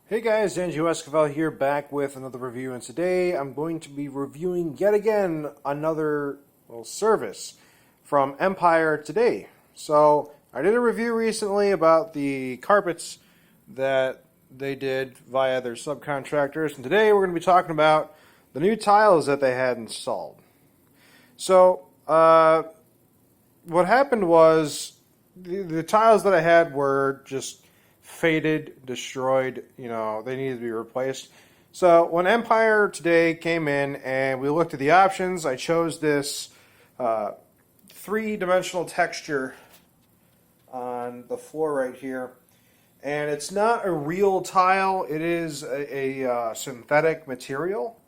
Hey guys, Andrew Esquivel here, back with another review, and today I'm going to be reviewing yet again another service from Empire Today. So I did a review recently about the carpets that they did via their subcontractors, and today we're going to be talking about the new tiles that they had installed. So what happened was the tiles that I had were just faded, destroyed, they needed to be replaced. So when Empire Today came in and we looked at the options, I chose this three-dimensional texture on the floor right here. And it's not a real tile, it is a synthetic material.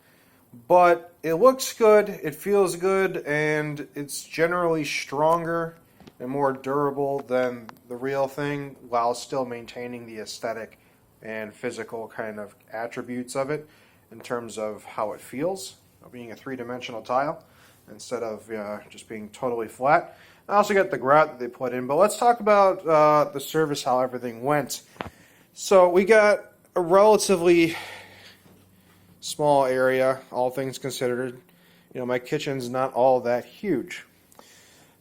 But it looks good, it feels good, and it's generally stronger and more durable than the real thing while still maintaining the aesthetic and physical kind of attributes of it in terms of how it feels, being a three-dimensional tile instead of just being totally flat. I also got the grout that they put in, but let's talk about the service, how everything went. So we got a relatively small area, all things considered. My kitchen's not all that huge.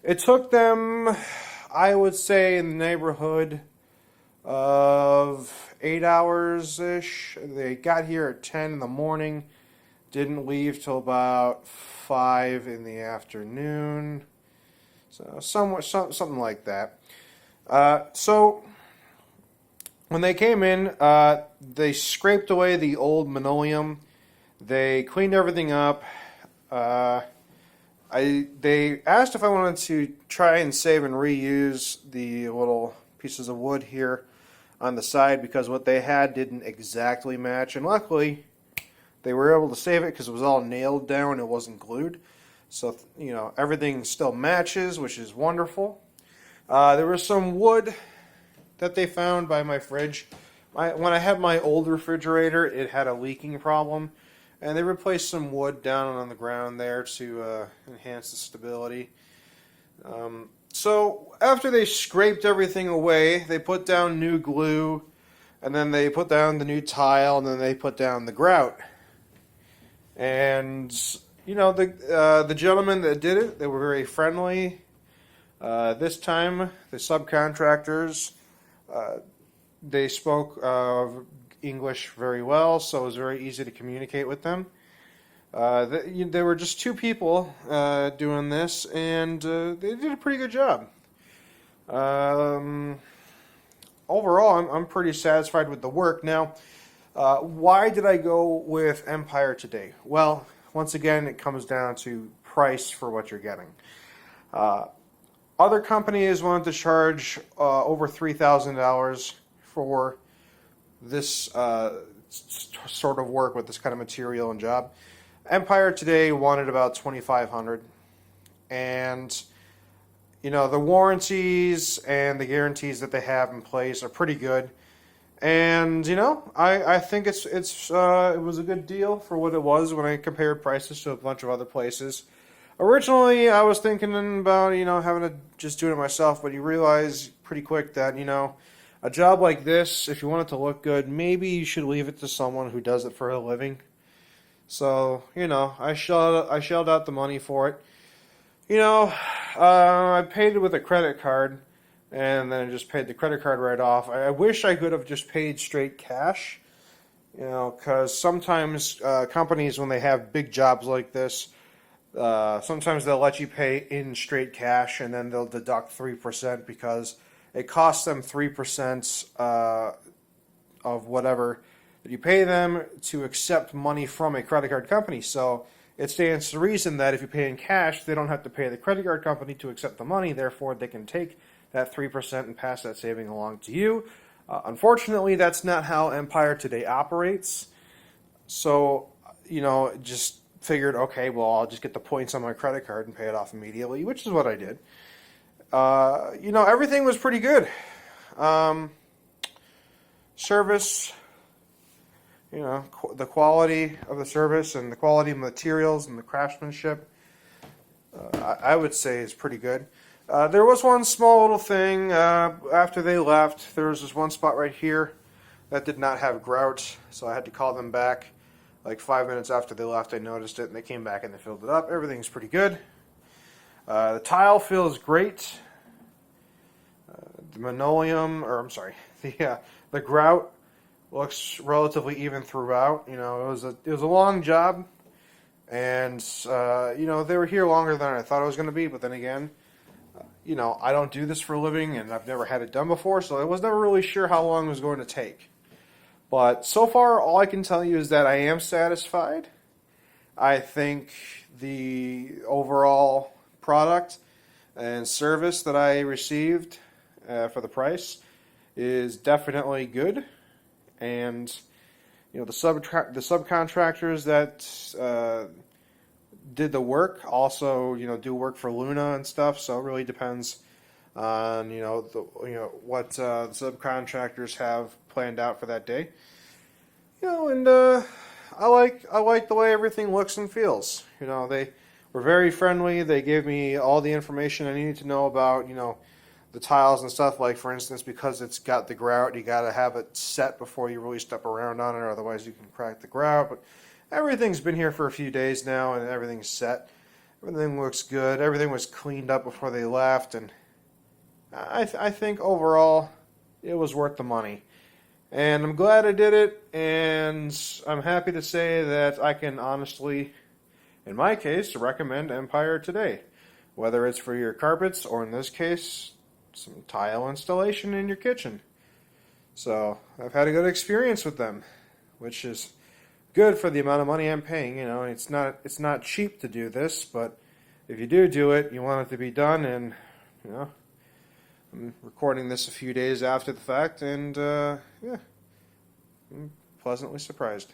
It took them, I would say, in the neighborhood of 8 hours-ish. They got here at 10 in the morning, didn't leave till about 5 in the afternoon. So something like that. So when they came in, they scraped away the old linoleum. They cleaned everything up. They asked if I wanted to try and save and reuse the little pieces of wood here on the side because what they had didn't exactly match. And luckily, they were able to save it because it was all nailed down. It wasn't glued. So, everything still matches, which is wonderful. There was some wood that they found by my fridge. When I had my old refrigerator, it had a leaking problem. And they replaced some wood down on the ground there to enhance the stability. So after they scraped everything away, they put down new glue, and then they put down the new tile, and then they put down the grout. And, the gentlemen that did it, they were very friendly. This time, the subcontractors, they spoke English very well, so it was very easy to communicate with them. There were just two people doing this, and they did a pretty good job. Overall, I'm pretty satisfied with the work. Now, why did I go with Empire Today? Well, once again, it comes down to price for what you're getting. Other companies wanted to charge over $3,000 for this sort of work with this kind of material and job. Empire Today wanted about $2,500, and the warranties and the guarantees that they have in place are pretty good. And I think it was a good deal for what it was when I compared prices to a bunch of other places. Originally, I was thinking about having to just do it myself, but you realize pretty quick that a job like this, if you want it to look good, maybe you should leave it to someone who does it for a living. So, I shelled out the money for it. I paid it with a credit card, and then I just paid the credit card right off. I wish I could have just paid straight cash, because sometimes companies, when they have big jobs like this, sometimes they'll let you pay in straight cash, and then they'll deduct 3% because it costs them 3% of whatever that you pay them to accept money from a credit card company. So it stands to reason that if you pay in cash, they don't have to pay the credit card company to accept the money. Therefore, they can take that 3% and pass that saving along to you. Unfortunately, that's not how Empire Today operates. So, just figured, okay, well, I'll just get the points on my credit card and pay it off immediately, which is what I did. Everything was pretty good. Service, the quality of the service and the quality of materials and the craftsmanship, I would say is pretty good. There was one small little thing after they left. There was this one spot right here that did not have grout, so I had to call them back. Like 5 minutes after they left, I noticed it, and they came back and they filled it up. Everything's pretty good. The tile feels great. The linoleum, or I'm sorry, the grout looks relatively even throughout. You know, it was a long job, and you know, they were here longer than I thought it was going to be. But then again, you know, I don't do this for a living, and I've never had it done before, so I was never really sure how long it was going to take. But so far, all I can tell you is that I am satisfied. I think the overall product and service that I received for the price is definitely good. And you know, the subcontractors that did the work also, you know, do work for Luna and stuff. So it really depends on what the subcontractors have planned out for that day. You know, and I like the way everything looks and feels. You know, they were very friendly. They gave me all the information I needed to know about, you know, the tiles and stuff. Like, for instance, because it's got the grout, you got to have it set before you really step around on it, otherwise you can crack the grout. But everything's been here for a few days now, and everything's set. Everything looks good. Everything was cleaned up before they left, and I think overall it was worth the money. And I'm glad I did it, and I'm happy to say that I can honestly, in my case, recommend Empire today. Whether it's for your carpets, or in this case, some tile installation in your kitchen. So, I've had a good experience with them, which is good for the amount of money I'm paying. You know, it's not cheap to do this, but if you do it, you want it to be done, and, you know, I'm recording this a few days after the fact, and yeah, I'm pleasantly surprised.